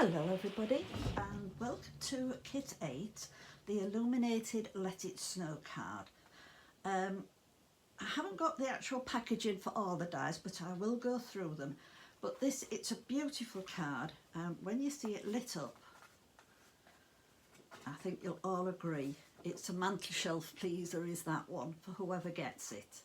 Hello everybody and welcome to Kit 8, the Illuminated Let It Snow card. I haven't got the actual packaging for all the dies, but I will go through them. But it's a beautiful card, and when you see it lit up, I think you'll all agree it's a mantel shelf pleaser, is that one, for whoever gets it.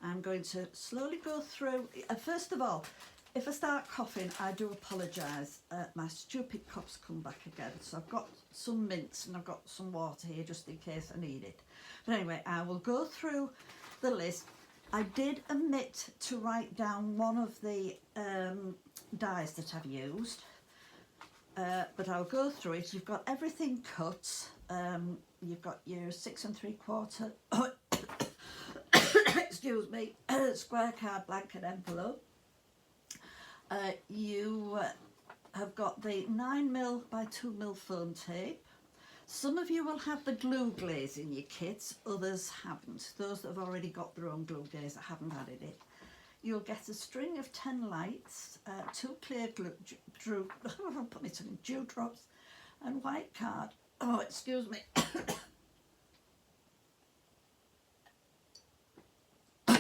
I'm going to slowly go through. First of all, if I start coughing, I do apologise. My stupid cough's come back again. So I've got some mints and I've got some water here just in case I need it. But anyway, I will go through the list. I did omit to write down one of the dies that I've used. But I'll go through it. You've got everything cut. You've got your 6 3/4 excuse me, square card, blanket envelope. You have got the 9mm by 2mm foam tape. Some of you will have the glue glaze in your kits, others haven't. Those that have already got their own glue glaze that haven't added it. You'll get a string of 10 lights, 2 clear dewdrops and white card. Oh, excuse me.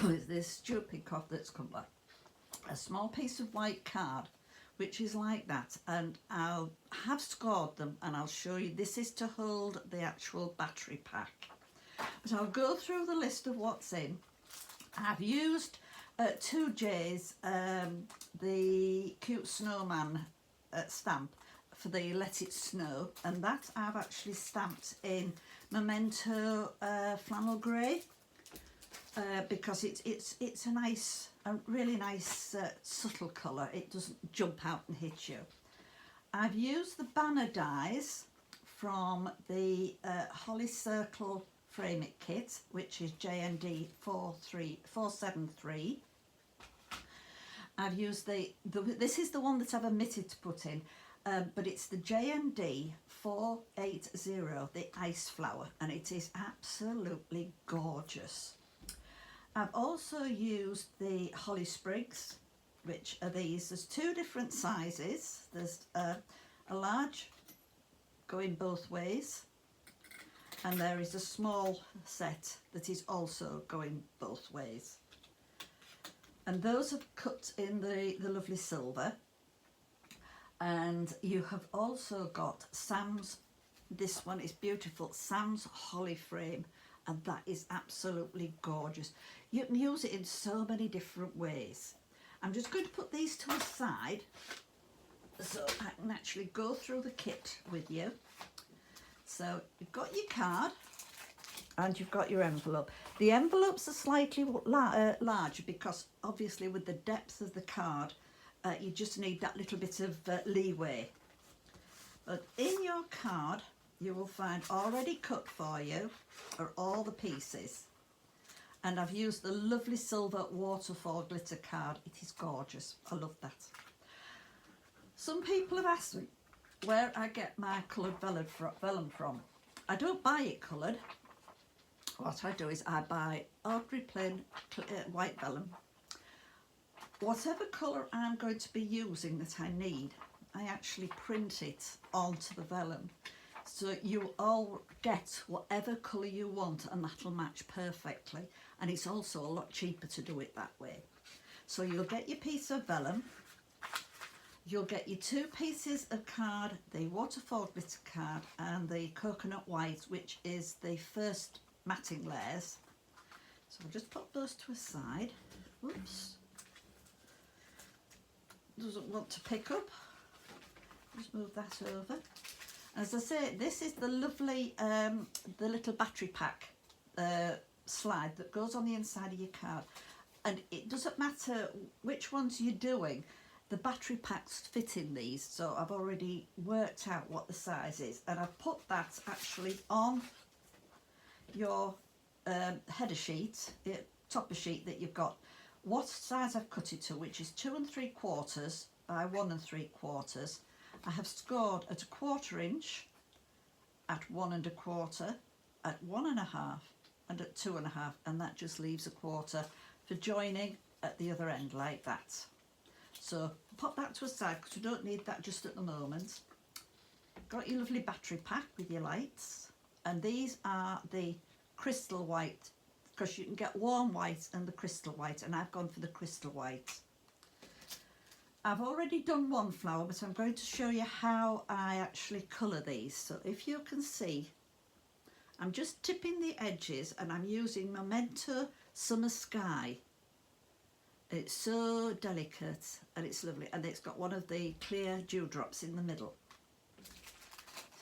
It's this stupid cough that's come back. A small piece of white card, which is like that, and I'll have scored them and I'll show you. This is to hold the actual battery pack, but I'll go through the list of what's in. I've used 2J's the cute snowman stamp for the Let It Snow, and that I've actually stamped in Memento flannel grey. Because it's a nice, a really nice subtle colour. It doesn't jump out and hit you. I've used the banner dies from the Holly Circle Frame It kit, which is JND 473. I've used this is the one that I've omitted to put in, but it's the JND 480, the Ice Flower, and it is absolutely gorgeous. I've also used the Holly Sprigs, which are these. There's 2 different sizes. There's a large going both ways, and there is a small set that is also going both ways. And those are cut in the lovely silver. And you have also got Sam's, this one is beautiful, Sam's Holly Frame. And that is absolutely gorgeous. You can use it in so many different ways. I'm just going to put these to a side so I can actually go through the kit with you. So you've got your card and you've got your envelope. The envelopes are slightly larger because obviously with the depth of the card, you just need that little bit of leeway. But in your card, you will find already cut for you are all the pieces, and I've used the lovely silver waterfall glitter card. It is gorgeous. I love that. Some people have asked me where I get my coloured vellum from. I don't buy it coloured. What I do is I buy ordinary plain white vellum. Whatever colour I'm going to be using that I need, I actually print it onto the vellum. So you all get whatever colour you want, and that'll match perfectly. And it's also a lot cheaper to do it that way. So you'll get your piece of vellum, you'll get your 2 pieces of card, the waterfall glitter card and the coconut white, which is the first matting layers. So I'll just put those to a side. Oops. Doesn't want to pick up. Just move that over. As I say, this is the lovely, the little battery pack slide that goes on the inside of your card. And it doesn't matter which ones you're doing, the battery packs fit in these. So I've already worked out what the size is. And I've put that actually on your header sheet, topper sheet that you've got. What size I've cut it to, which is 2 3/4 by 1 3/4. I have scored at 1/4 inch, at 1 1/4, at 1 1/2 and at 2 1/2, and that just leaves 1/4 for joining at the other end like that. So pop that to a side because we don't need that just at the moment. Got your lovely battery pack with your lights, and these are the crystal white, because you can get warm white and the crystal white, and I've gone for the crystal white. I've already done one flower, but I'm going to show you how I actually colour these. So if you can see, I'm just tipping the edges and I'm using Memento Summer Sky. It's so delicate and it's lovely, and it's got one of the clear dewdrops in the middle.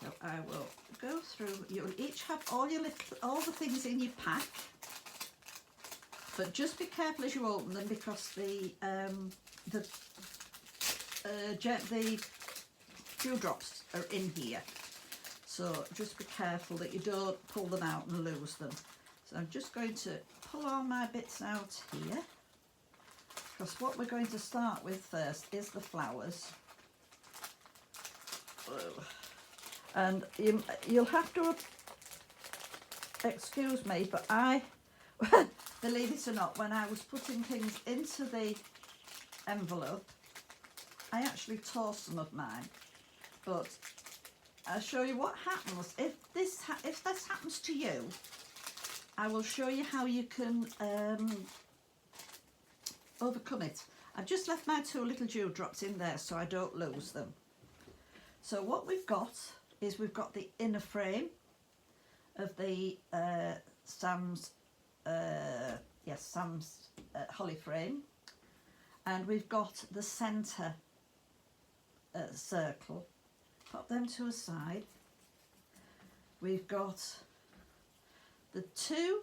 So I will go through. You'll each have all the things in your pack, but just be careful as you open them, because the dewdrops are in here. So just be careful that you don't pull them out and lose them. So I'm just going to pull all my bits out here, because what we're going to start with first is the flowers. Whoa. And you'll have to excuse me, but I, believe it or not, when I was putting things into the envelope, I actually tore some of mine. But I'll show you what happens if this happens to you. I will show you how you can overcome it. I've just left my two little dewdrops in there so I don't lose them. So what we've got is we've got the inner frame of the Sam's holly frame, and we've got the centre circle. Pop them to a side. We've got the two,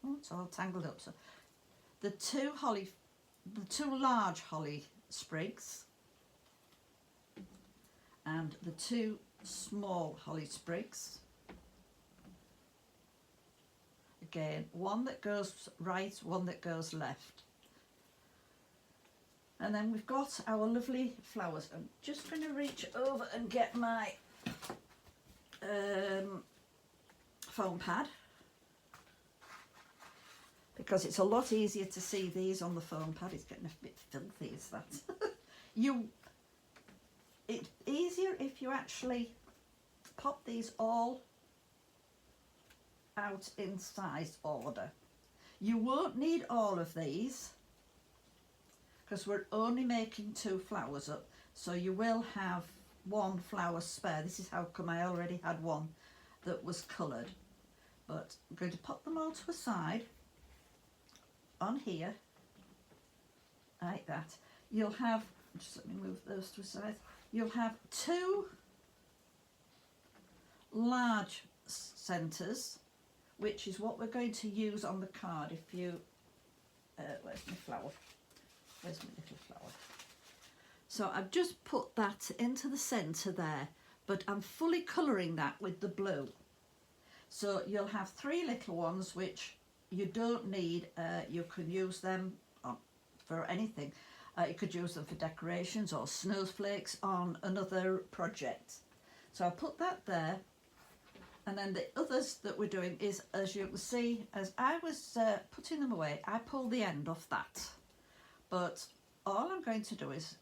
oh, it's all tangled up, so the two large holly sprigs and the two small holly sprigs. Again, one that goes right, one that goes left. And then we've got our lovely flowers. I'm just going to reach over and get my foam pad, because it's a lot easier to see these on the foam pad. It's getting a bit filthy, is that? It's easier if you actually pop these all out in size order. You won't need all of these because we're only making 2 flowers up, so you will have 1 flower spare. This is how come I already had one that was coloured. But I'm going to pop them all to a side on here like that. You'll have, just let me move those to a side, you'll have 2 large centres, which is what we're going to use on the card. If you where's my flower, where's my little flower? So I've just put that into the centre there, but I'm fully colouring that with the blue. So you'll have 3 little ones which you don't need. You can use them for anything. You could use them for decorations or snowflakes on another project. So I'll put that there. And then the others that we're doing is, as you can see, as I was putting them away, I pulled the end off that. But all I'm going to do is,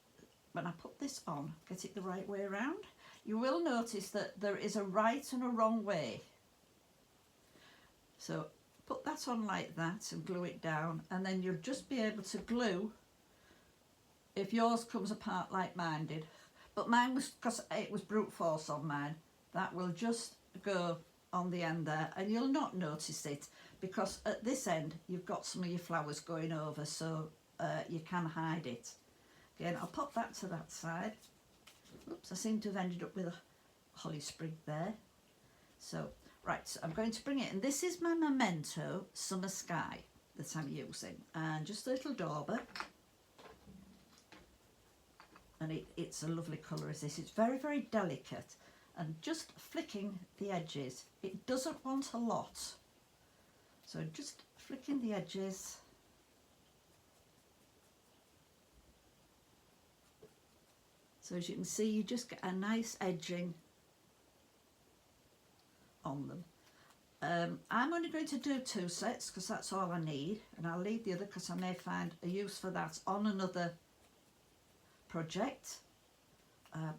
when I put this on, get it the right way around, you will notice that there is a right and a wrong way. So put that on like that and glue it down, and then you'll just be able to glue if yours comes apart like mine did. But mine was, because it was brute force on mine, that will just go on the end there, and you'll not notice it because at this end you've got some of your flowers going over, so you can hide it. Again, I'll pop that to that side. Oops, I seem to have ended up with a holly sprig there. So right, so I'm going to bring it in. This is my Memento Summer Sky that I'm using, and just a little dauber. And it's a lovely colour as this. It's very, very delicate, and just flicking the edges. It doesn't want a lot. So just flicking the edges. So as you can see, you just get a nice edging on them. I'm only going to do 2 sets because that's all I need, and I'll leave the other because I may find a use for that on another project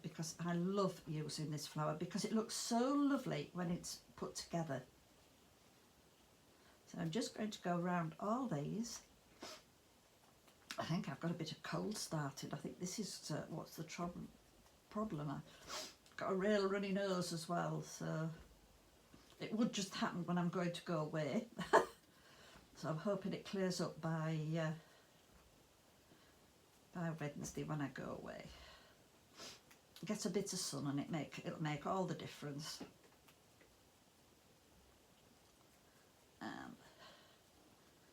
because I love using this flower because it looks so lovely when it's put together. So I'm just going to go around all these. I think I've got a bit of cold started. I think this is what's the problem. I've got a real runny nose as well, so it would just happen when I'm going to go away. So I'm hoping it clears up by Wednesday when I go away. Get a bit of sun and it'll make all the difference.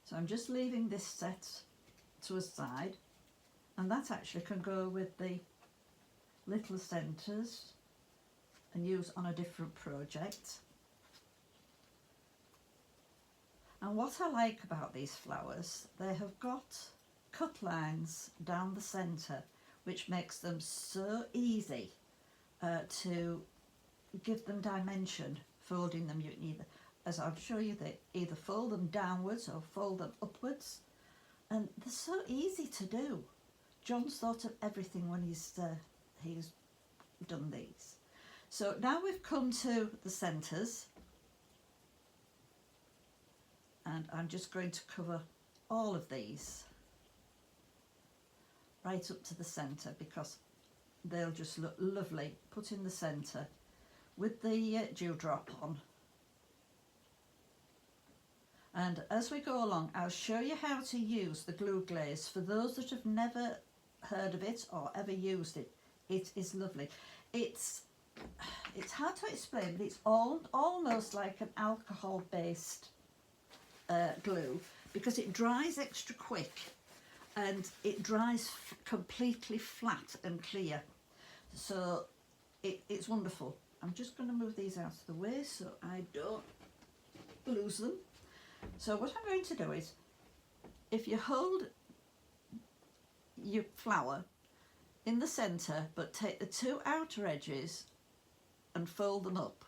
So I'm just leaving this set to a side, and that actually can go with the little centres and use on a different project. And what I like about these flowers, they have got cut lines down the centre, which makes them so easy to give them dimension. Folding them, you can either, as I'll show you, they either fold them downwards or fold them upwards, and they're so easy to do. John's thought of everything when he's done these. So now we've come to the centres, and I'm just going to cover all of these right up to the centre because they'll just look lovely put in the centre with the dewdrop on. And as we go along, I'll show you how to use the glue glaze. For those that have never heard of it or ever used it, it is lovely. It's hard to explain, but it's almost like an alcohol-based glue because it dries extra quick and it dries completely flat and clear. So it's wonderful. I'm just going to move these out of the way so I don't lose them. So what I'm going to do is, if you hold your flower in the centre but take the two outer edges and fold them up,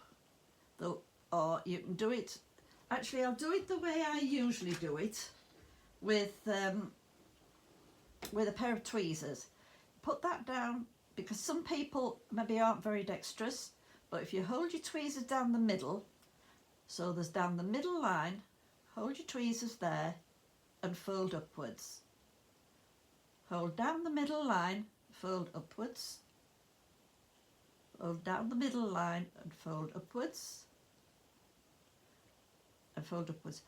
or you can do it, actually I'll do it the way I usually do it with a pair of tweezers. Put that down because some people maybe aren't very dexterous, but if you hold your tweezers down the middle, so there's down the middle line, hold your tweezers there and fold upwards. Hold down the middle line, fold upwards. Hold down the middle line and fold upwards. And fold upwards.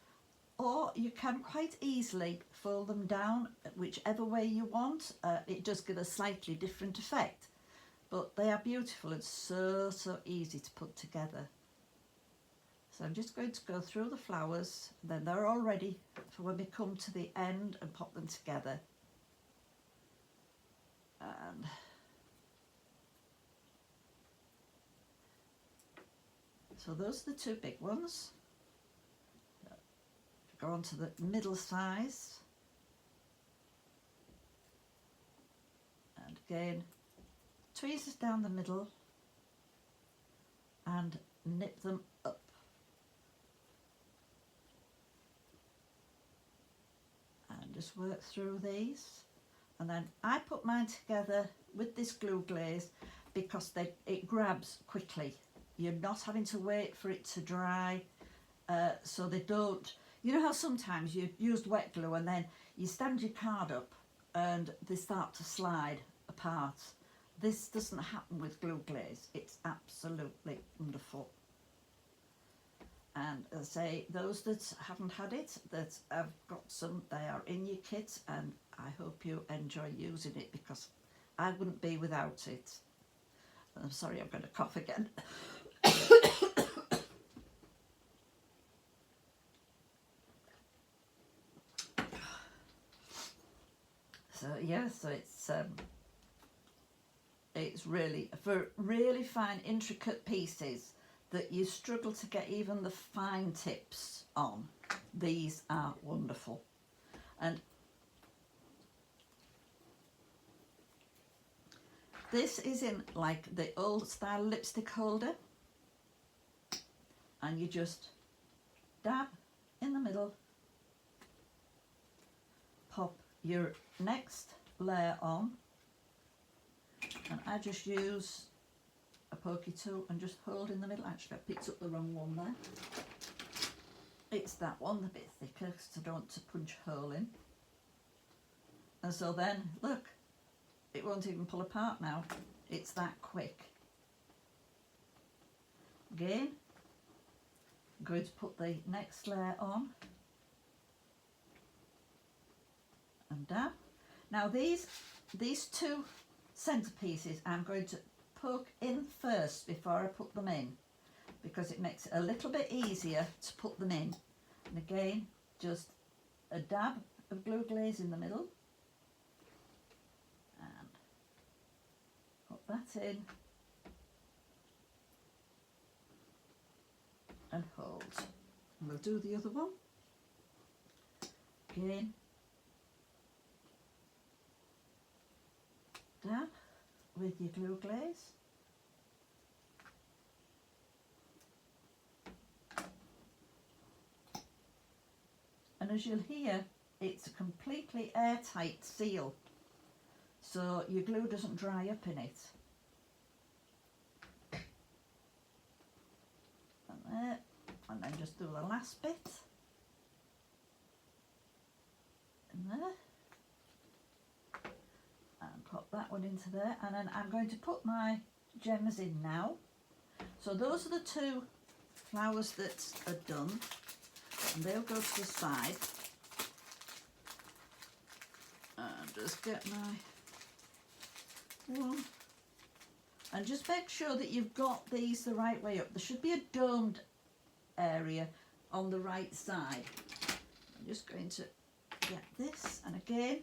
Or you can quite easily fold them down whichever way you want. It does give a slightly different effect, but they are beautiful and so easy to put together. So I'm just going to go through the flowers, then they're all ready for when we come to the end and pop them together. And so those are the two big ones. Go on to the middle size. And again, tweezers down the middle and knit them up. And just work through these. And then I put mine together with this glue glaze because it grabs quickly. You're not having to wait for it to dry, so they don't. You know how sometimes you've used wet glue and then you stand your card up and they start to slide apart. This doesn't happen with glue glaze. It's absolutely wonderful. And as I say, those that haven't had it, that have got some, they are in your kit, and I hope you enjoy using it because I wouldn't be without it. I'm sorry, I'm going to cough again. So yeah, so it's really, for really fine intricate pieces that you struggle to get even the fine tips on, these are wonderful. And this is in like the old style lipstick holder, and you just dab in the middle, pop your next layer on, And I just use a pokey tool and just hold in the middle. Actually, I picked up the wrong one there. It's that one, a bit thicker, because I don't want to punch a hole in. And so then, look, it won't even pull apart now. It's that quick. Again, I'm going to put the next layer on. And dab. Now these two centerpieces I'm going to poke in first before I put them in, because it makes it a little bit easier to put them in. And again, just a dab of glue glaze in the middle and put that in and hold. And we'll do the other one again. Dab with your glue glaze. And as you'll hear, it's a completely airtight seal, so your glue doesn't dry up in it. And there, and then just do the last bit. In there. And pop that one into there, and then I'm going to put my gems in now. So those are the two flowers that are done, and they'll go to the side. And just get my one, and just make sure that you've got these the right way up. There should be a domed area on the right side. I'm just going to get this, and again,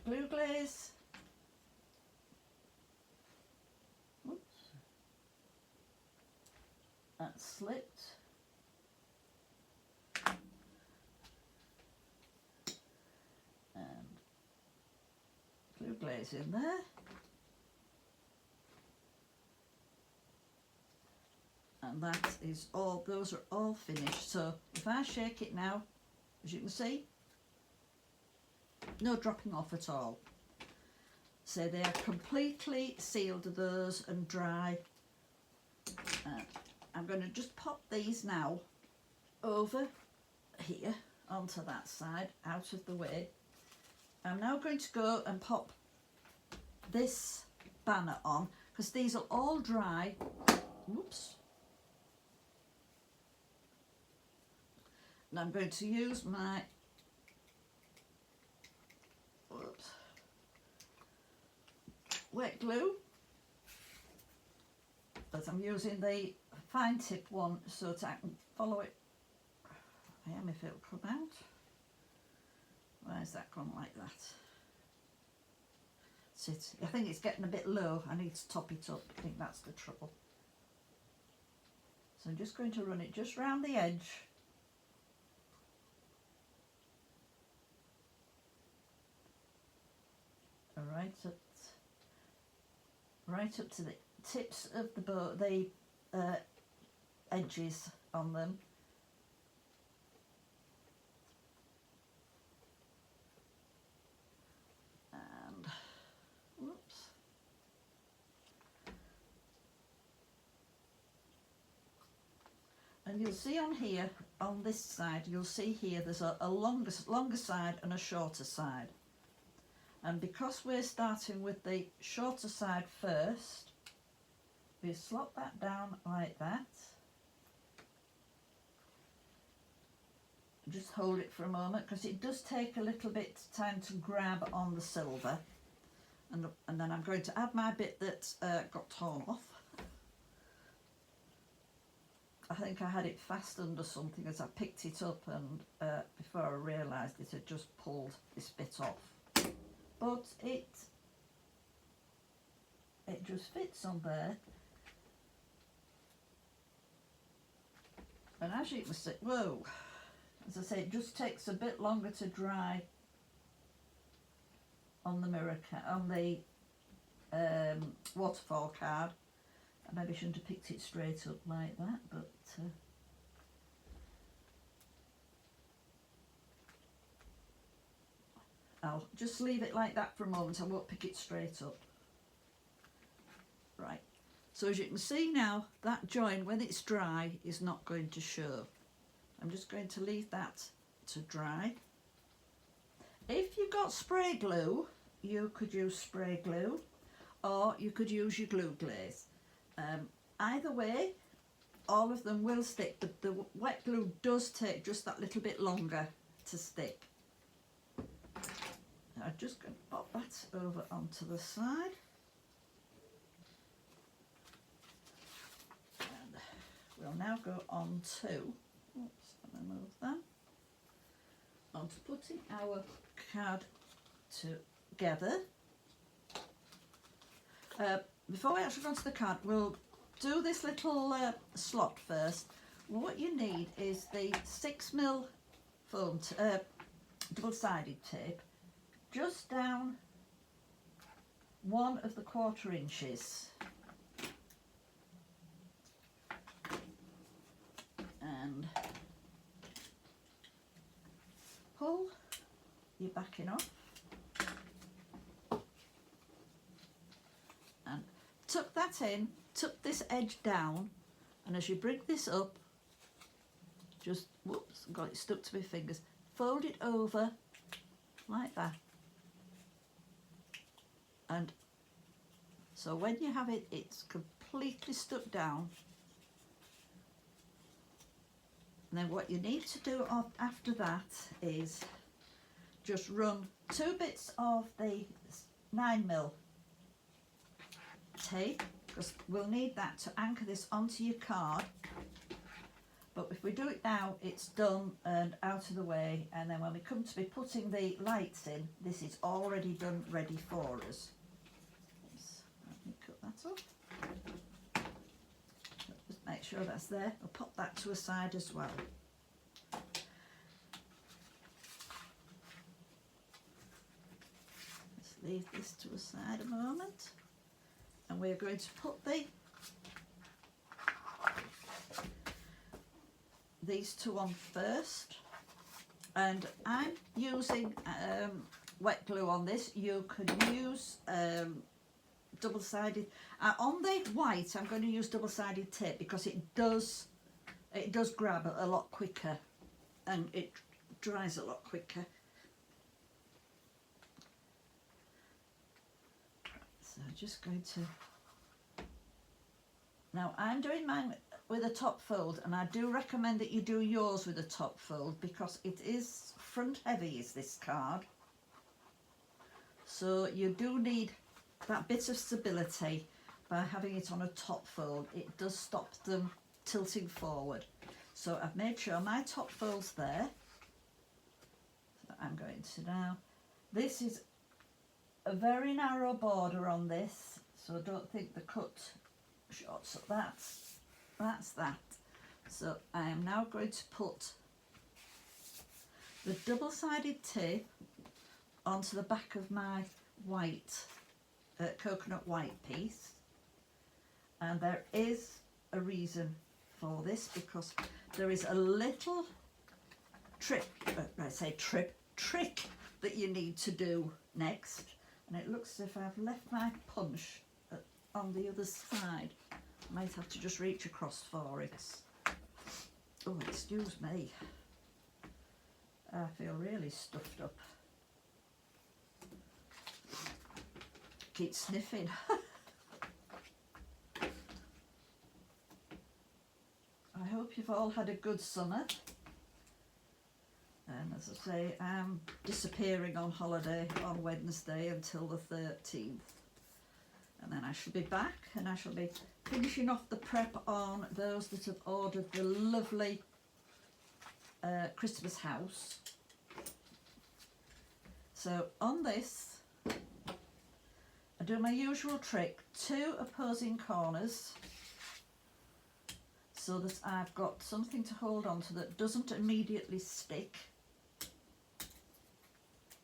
glue glaze. Oops. That slipped. And glue glaze in there. And that is all, those are all finished. So if I shake it now, as you can see, no dropping off at all. So they are completely sealed, those, and dry. I'm going to just pop these now over here onto that side, out of the way. I'm now going to go and pop this banner on, because these will all dry. Oops. And I'm going to use my wet glue, but I'm using the fine tip one so that I can follow it. I am, if it'll come out. Why is that gone like that? That's it. I think it's getting a bit low. I need to top it up. I think that's the trouble. So I'm just going to run it just round the edge. Right up to the tips of the bow, the edges on them. And whoops. And you'll see on here, on this side, you'll see here there's a longer side and a shorter side. And because we're starting with the shorter side first, we slot that down like that. Just hold it for a moment, because it does take a little bit of time to grab on the silver. And then I'm going to add my bit that got torn off. I think I had it fast under something as I picked it up, and before I realised it had just pulled this bit off. But it just fits on there. And as you can see, whoa, as I say, it just takes a bit longer to dry on the mirror on the waterfall card. I maybe shouldn't have picked it straight up like that, but I'll just leave it like that for a moment. I won't pick it straight up. Right, so as you can see now, that join, when it's dry, is not going to show. I'm just going to leave that to dry. If you've got spray glue, you could use spray glue, or you could use your glue glaze. Either way, all of them will stick, but the wet glue does take just that little bit longer to stick. I'm just going to pop that over onto the side. And we'll now go on to, oops, let me move that, on to putting our card together. Before we actually go onto the card, we'll do this little slot first. What you need is the 6mm foam, double-sided tape, just down 1 1/4 inches. And pull your backing off. And tuck that in, tuck this edge down, and as you bring this up, just, whoops, got it stuck to my fingers, fold it over like that. And so when you have it, it's completely stuck down. And then what you need to do after that is just run 2 bits of the 9mm tape, because we'll need that to anchor this onto your card. But if we do it now, it's done and out of the way, and then when we come to be putting the lights in, this is already done, ready for us. Let me cut that off. Just make sure that's there. I'll pop that to a side as well. Let's leave this to a side a moment, and we're going to put these two on first, and I'm using wet glue on this. You could use double-sided. On the white, I'm going to use double-sided tape because it does grab a lot quicker and it dries a lot quicker. So I'm just going to, now I'm doing mine with a top fold, and I do recommend that you do yours with a top fold because it is front heavy, is this card, so you do need that bit of stability by having it on a top fold. It does stop them tilting forward. So I've made sure my top fold's there. So I'm going to now, this is a very narrow border on this, so don't think the cut short. So that's that. So I am now going to put the double-sided tape onto the back of my white, coconut white piece. And there is a reason for this, because there is a little trick that you need to do next. And it looks as if I've left my punch on the other side. I might have to just reach across for it. Oh, excuse me. I feel really stuffed up. Keep sniffing. I hope you've all had a good summer. And as I say, I'm disappearing on holiday on Wednesday until the 13th. And then I shall be back, and I shall be finishing off the prep on those that have ordered the lovely Christmas house. So on this, I do my usual trick, 2 opposing corners, so that I've got something to hold on to that doesn't immediately stick,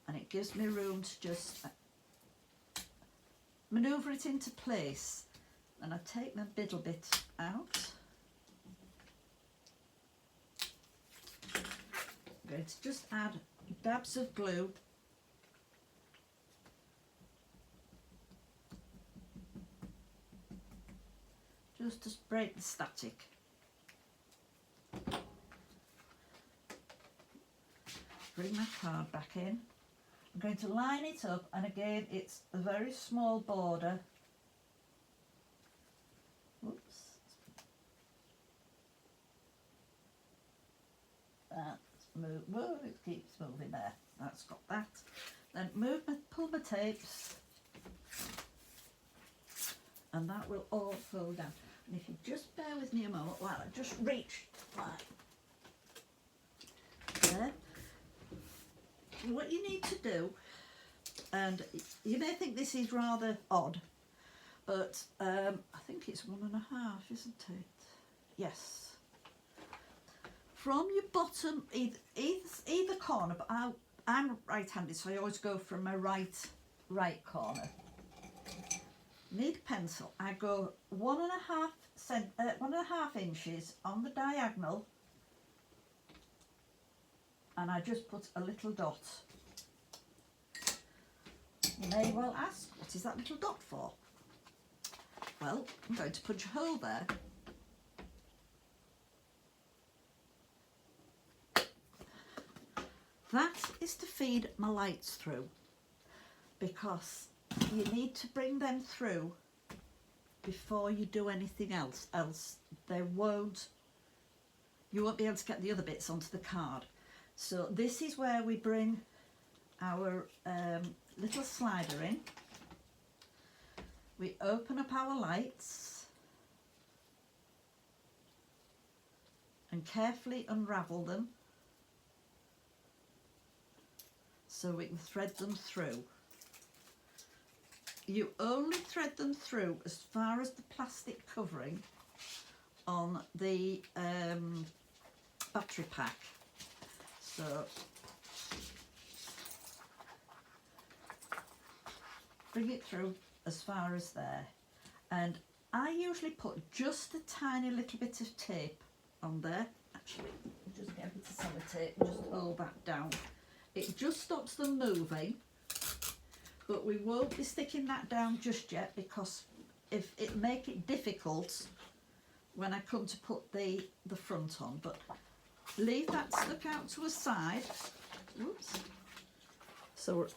and it gives me room to just manoeuvre it into place. And I take my middle bit out. I'm going to just add dabs of glue just to break the static. Bring my card back in. I'm going to line it up, and again it's a very small border. Oops. That's move. Whoa, it keeps moving there. That's got that. Then pull my tapes, and that will all fold down. And if you just bear with me a moment while I just reach like there. What you need to do, and you may think this is rather odd, but I think it's 1.5, isn't it? Yes. From your bottom, either corner, but I'm right-handed, so I always go from my right corner. Need a pencil. I go 1.5 inches on the diagonal, and I just put a little dot. You may well ask, what is that little dot for? Well, I'm going to punch a hole there. That is to feed my lights through, because you need to bring them through before you do anything else, you won't be able to get the other bits onto the card. So this is where we bring our little slider in. We open up our lights and carefully unravel them so we can thread them through. You only thread them through as far as the plastic covering on the battery pack. So bring it through as far as there, and I usually put just a tiny little bit of tape on there. Actually, just get a bit of sellotape and just hold that down. It just stops them moving, but we won't be sticking that down just yet, because if it make it difficult when I come to put the front on. But leave that stuck out to a side. Oops. So we're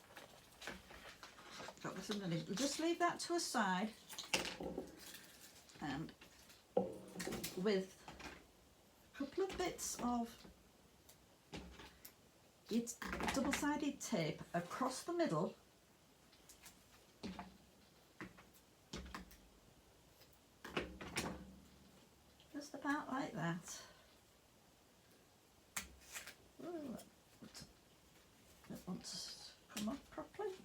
got this underneath. Just leave that to a side, and with a couple of bits of it's double-sided tape across the middle, just about like that. Ooh, don't want to come up properly.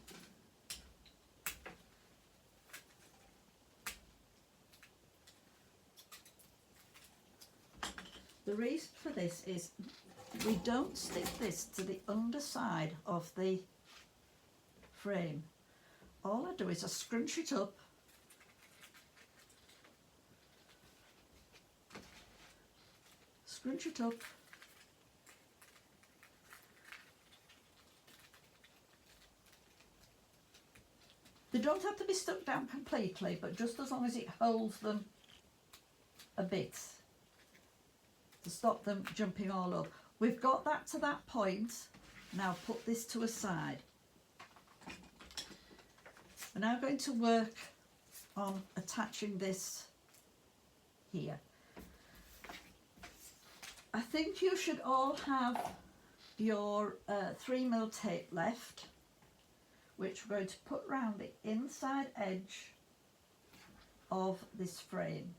The reason for this is we don't stick this to the underside of the frame. All I do is I scrunch it up, They don't have to be stuck down completely, but just as long as it holds them a bit to stop them jumping all up. We've got that to that point. Now put this to a side. We're now going to work on attaching this here. I think you should all have your 3mm tape left, which we're going to put round the inside edge of this frame.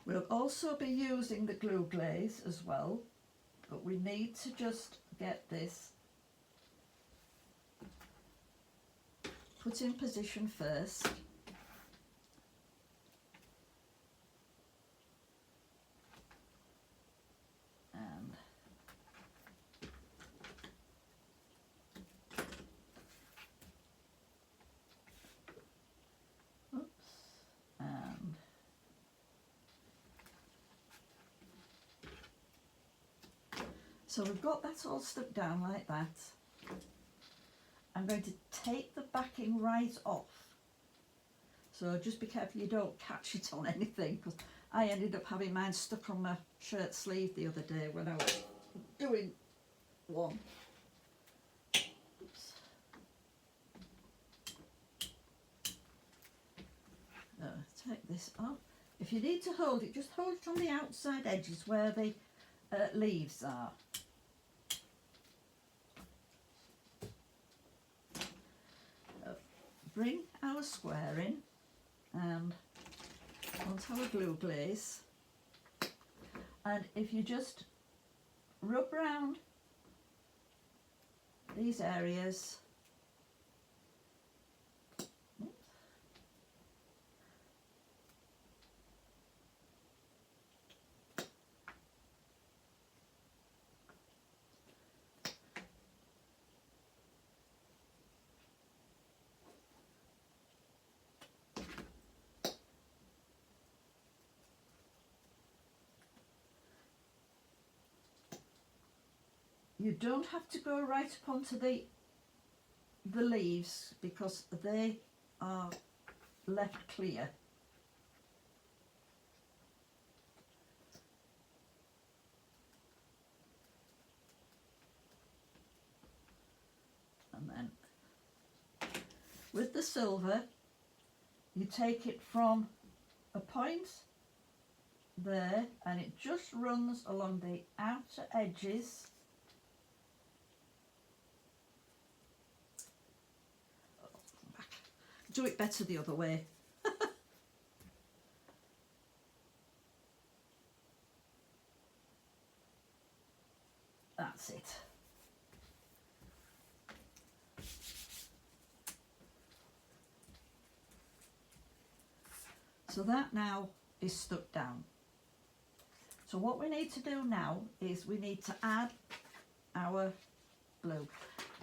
We'll also be using the glue glaze as well, but we need to just get this put in position first. And oops, and so we've got that all stuck down like that, I'm going to take the backing right off. So just be careful you don't catch it on anything, because I ended up having mine stuck on my shirt sleeve the other day when I was doing one. Oops. Take this off. If you need to hold it, just hold it on the outside edges where the leaves are. Bring our square in and onto our glue glaze, and if you just rub round these areas, you don't have to go right up onto the leaves because they are left clear. And then with the silver, you take it from a point there and it just runs along the outer edges. Do it better the other way. That's it. So that now is stuck down. So what we need to do now is we need to add our glue.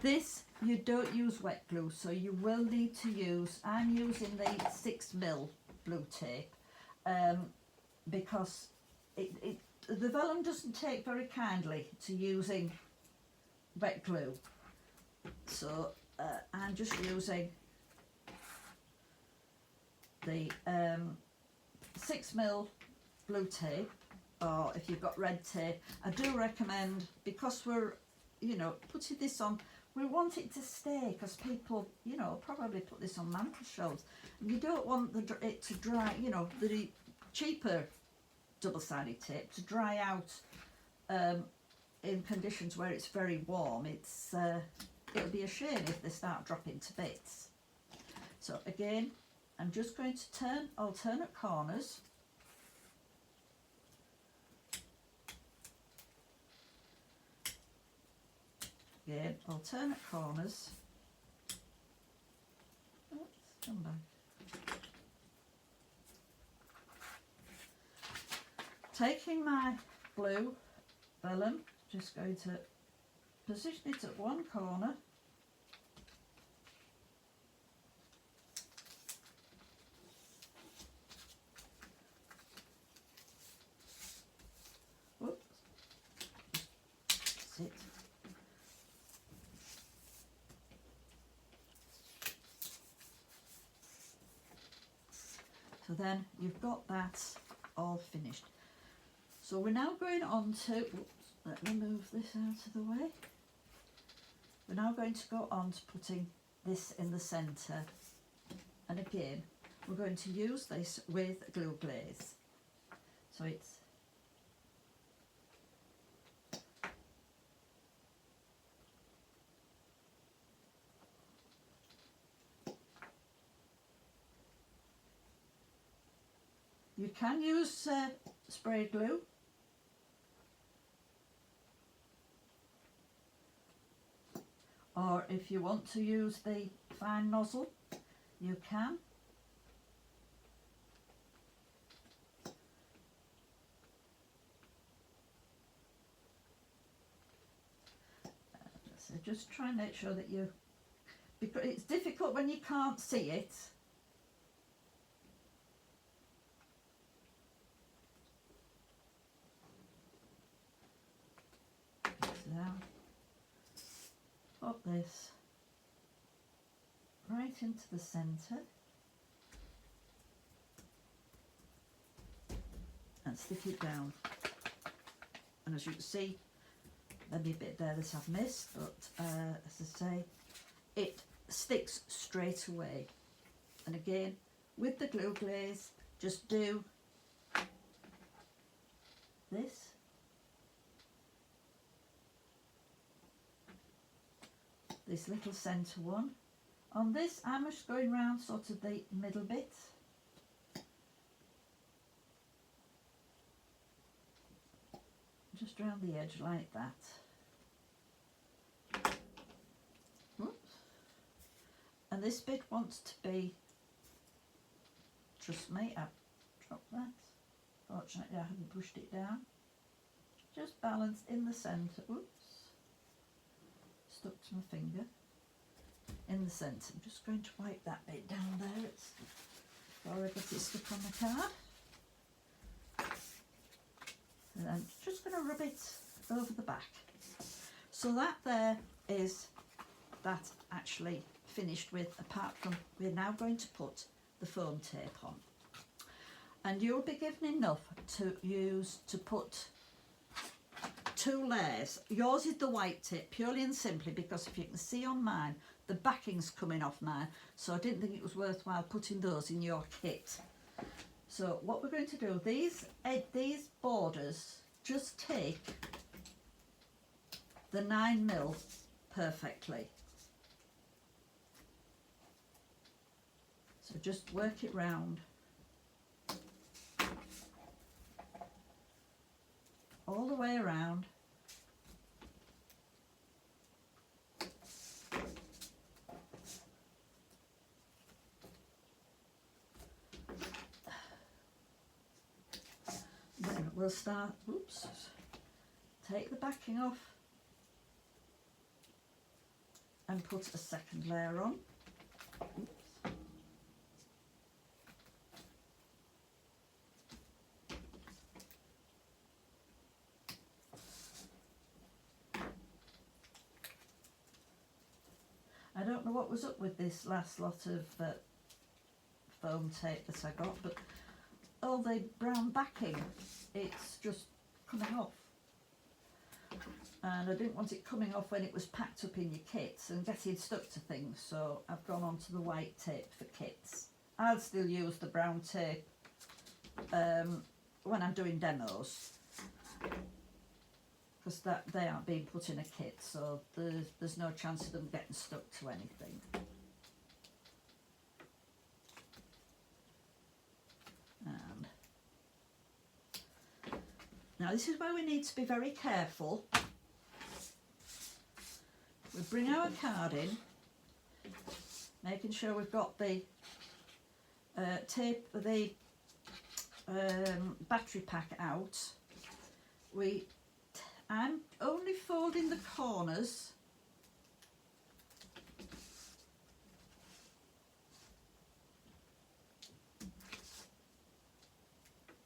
This, you don't use wet glue, so you will need to use, I'm using the 6mm blue tape because the vellum doesn't take very kindly to using wet glue. So I'm just using the 6mm blue tape, or if you've got red tape, I do recommend, because we're, you know, putting this on, we want it to stay, because people, you know, probably put this on mantel shelves, and you don't want it to dry, you know, the cheaper double-sided tape to dry out in conditions where it's very warm. It's it'll be a shame if they start dropping to bits. So again, I'm just going to turn alternate corners. Again, alternate corners. Oops, come back. Taking my blue vellum, just going to position it at one corner. Oops. That's it. So then you've got that all finished. So we're now going on to, oops, let me move this out of the way. We're now going to go on to putting this in the centre. And again, we're going to use this with glue glaze. So it's you can use spray glue, or if you want to use the fine nozzle, you can. So just try and make sure that you, because it's difficult when you can't see it. Down, up this, right into the centre and stick it down. And as you can see, there'll be a bit there that I've missed, but as I say, it sticks straight away. And again, with the glue glaze, just do this. This little centre one. On this, I'm just going round sort of the middle bit. Just round the edge like that. Oops. And this bit wants to be, trust me, I've dropped that. Fortunately, I haven't pushed it down. Just balance in the centre. Oops. Stuck to my finger. In the centre. I'm just going to wipe that bit down there. It's before I get it stuck on the card. And I'm just going to rub it over the back. So that there is that actually finished with, apart from we're now going to put the foam tape on. And you'll be given enough to use to put 2 layers. Yours is the white tape, purely and simply because if you can see on mine, the backing's coming off mine, so I didn't think it was worthwhile putting those in your kit. So what we're going to do, these borders, just take the 9mm perfectly. So just work it round. All the way around. Then we'll start, oops, take the backing off and put a second layer on. Oops. I don't know what was up with this last lot of foam tape that I got, but all the brown backing, it's just coming off. And I didn't want it coming off when it was packed up in your kits and getting stuck to things, so I've gone on to the white tape for kits. I'll still use the brown tape when I'm doing demos, because they aren't being put in a kit, so there's no chance of them getting stuck to anything. And now this is where we need to be very careful. We bring our card in, making sure we've got the tape, the battery pack out. I'm only folding the corners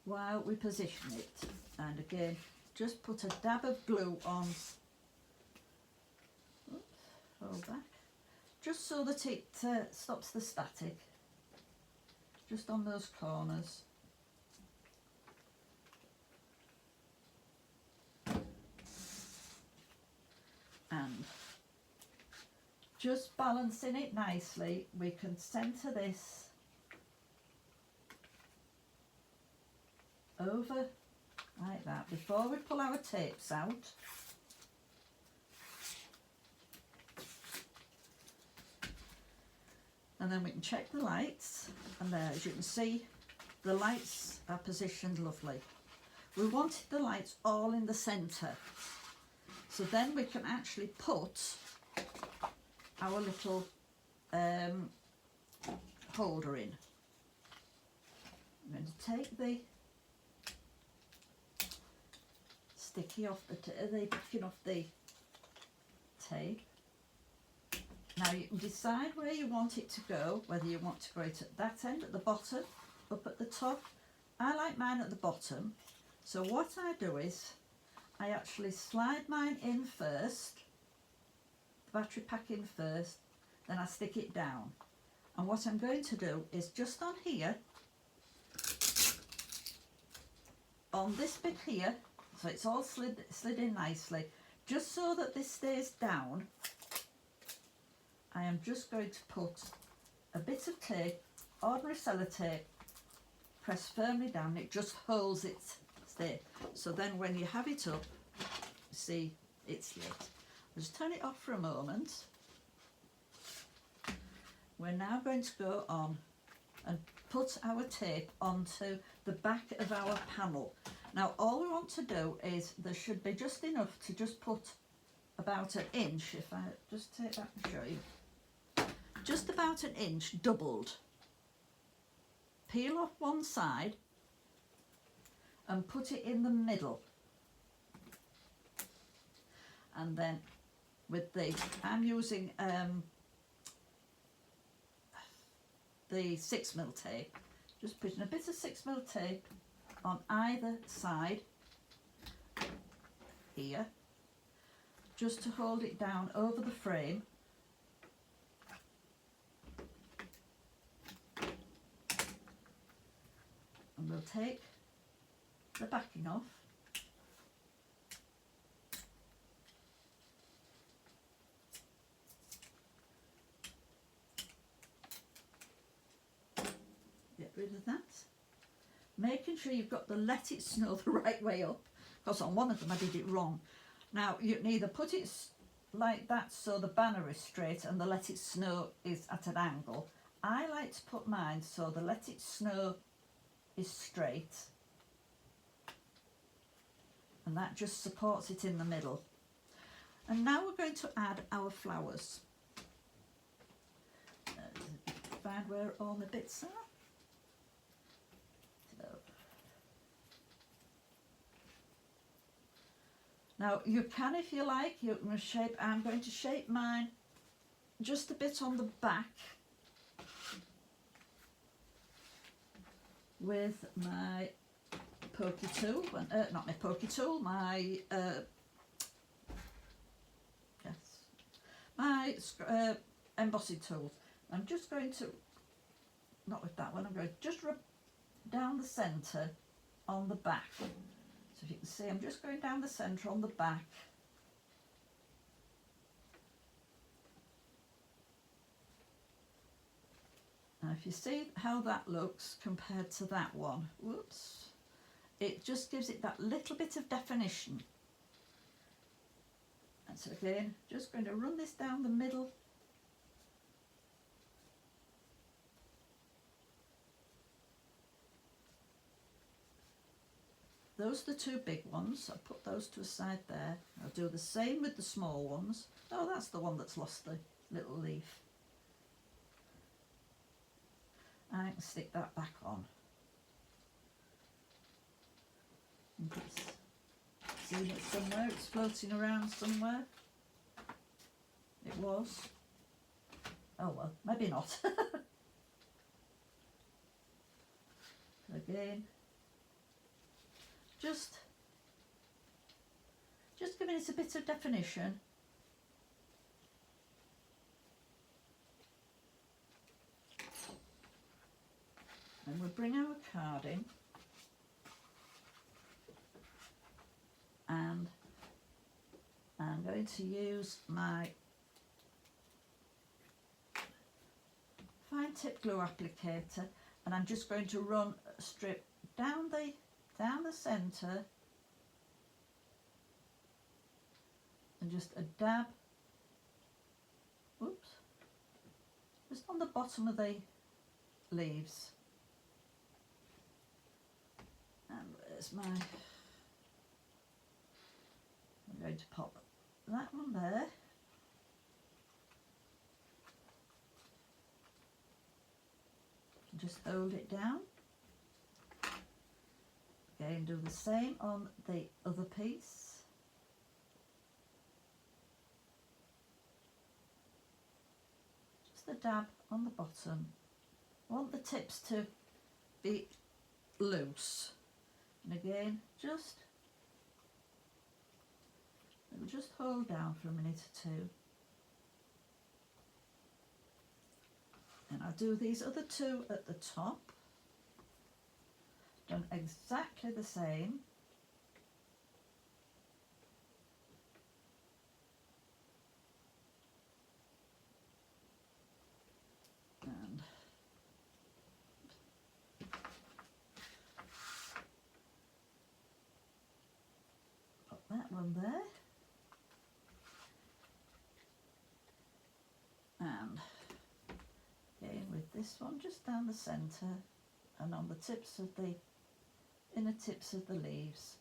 while we position it, and again just put a dab of glue on. Oops, hold back, just so that it stops the static, just on those corners. And just balancing it nicely, we can centre this over like that before we pull our tapes out. And then we can check the lights, and there, as you can see, the lights are positioned lovely. We wanted the lights all in the centre, so then we can actually put our little holder in. I'm going to take the sticky off the backing off the tape. Now you can decide where you want it to go, whether you want to go it at that end, at the bottom, up at the top. I like mine at the bottom, so what I do is I actually slide mine in first, the battery pack in first, then I stick it down. And what I'm going to do is just on here, on this bit here, so it's all slid in nicely, just so that this stays down, I am just going to put a bit of tape, ordinary sellotape, press firmly down. It just holds it there. So then when you have it up, see, it's lit. I'll just turn it off for a moment. We're now going to go on and put our tape onto the back of our panel. Now all we want to do is, there should be just enough to just put about an inch, if I just take that and show you, just about an inch doubled. Peel off one side and put it in the middle, and then with the, I'm using the 6mm tape, just putting a bit of 6mm tape on either side here, just to hold it down over the frame. And we'll take the backing off. Get rid of that. Making sure you've got the let it snow the right way up, because on one of them I did it wrong. Now you can either put it like that so the banner is straight and the let it snow is at an angle. I like to put mine so the let it snow is straight, and that just supports it in the middle. And now we're going to add our flowers. Find where all my bits are. So. Now you can, if you like, you can shape, I'm going to shape mine just a bit on the back with my pokey tool, not my pokey tool, my embossing tool. I'm just going to, not with that one, I'm going to just rub down the centre on the back. So if you can see, I'm just going down the centre on the back. Now if you see how that looks compared to that one, whoops, it just gives it that little bit of definition. And so again, just going to run this down the middle. Those are the two big ones. I'll put those to a side there. I'll do the same with the small ones. Oh, that's the one that's lost the little leaf. I can stick that back on. Seen it somewhere, it's floating around somewhere. It was. Oh well, maybe not. Again, just giving it a bit of definition. And we'll bring our card in, and I'm going to use my fine tip glue applicator, and I'm just going to run a strip down the centre and just a dab, oops, just on the bottom of the leaves. And there's my, I'm going to pop that one there. Just hold it down. Again, do the same on the other piece. Just a dab on the bottom. I want the tips to be loose. And again, just hold down for a minute or two. And I'll do these other two at the top, done exactly the same. And put that one there. And again with this one just down the centre and on the tips of the inner tips of the leaves.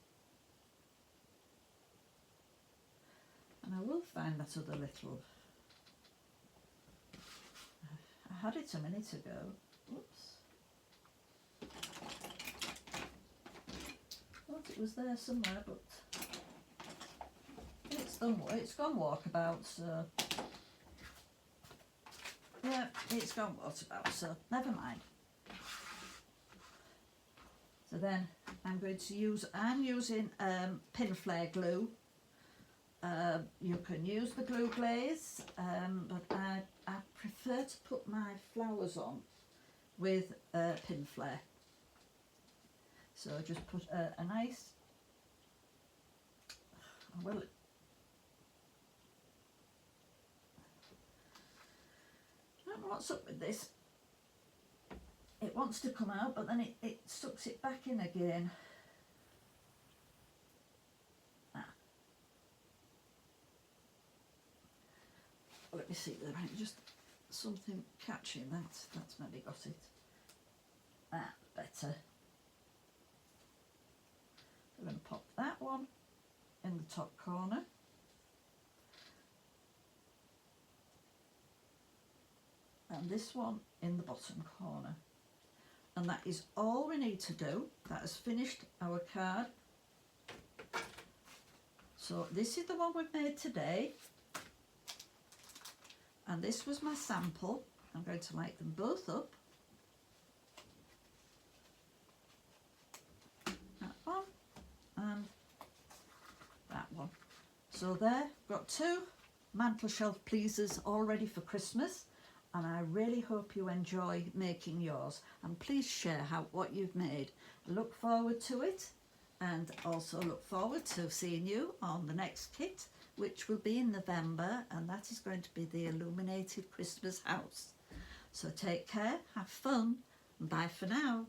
And I will find that other little, I had it a minute ago, whoops, thought it was there somewhere, but it's gone walkabout, so yeah, it's gone walkabout, so never mind. So then I'm using pin flare glue. You can use the glue glaze, but I prefer to put my flowers on with pin flare. So just put a nice, well, I don't know what's up with this. It wants to come out, but then it sucks it back in again. Let me see, there ain't just something catching that. That's maybe got it. Better. I'm going to pop that one in the top corner. And this one in the bottom corner. And that is all we need to do. That has finished our card. So this is the one we've made today. And this was my sample. I'm going to light them both up. That one and that one. So there, got two mantel shelf pleasers all ready for Christmas. And I really hope you enjoy making yours. And please share what you've made. I look forward to it. And also look forward to seeing you on the next kit, which will be in November, and that is going to be the Illuminated Christmas House. So take care, have fun, and bye for now.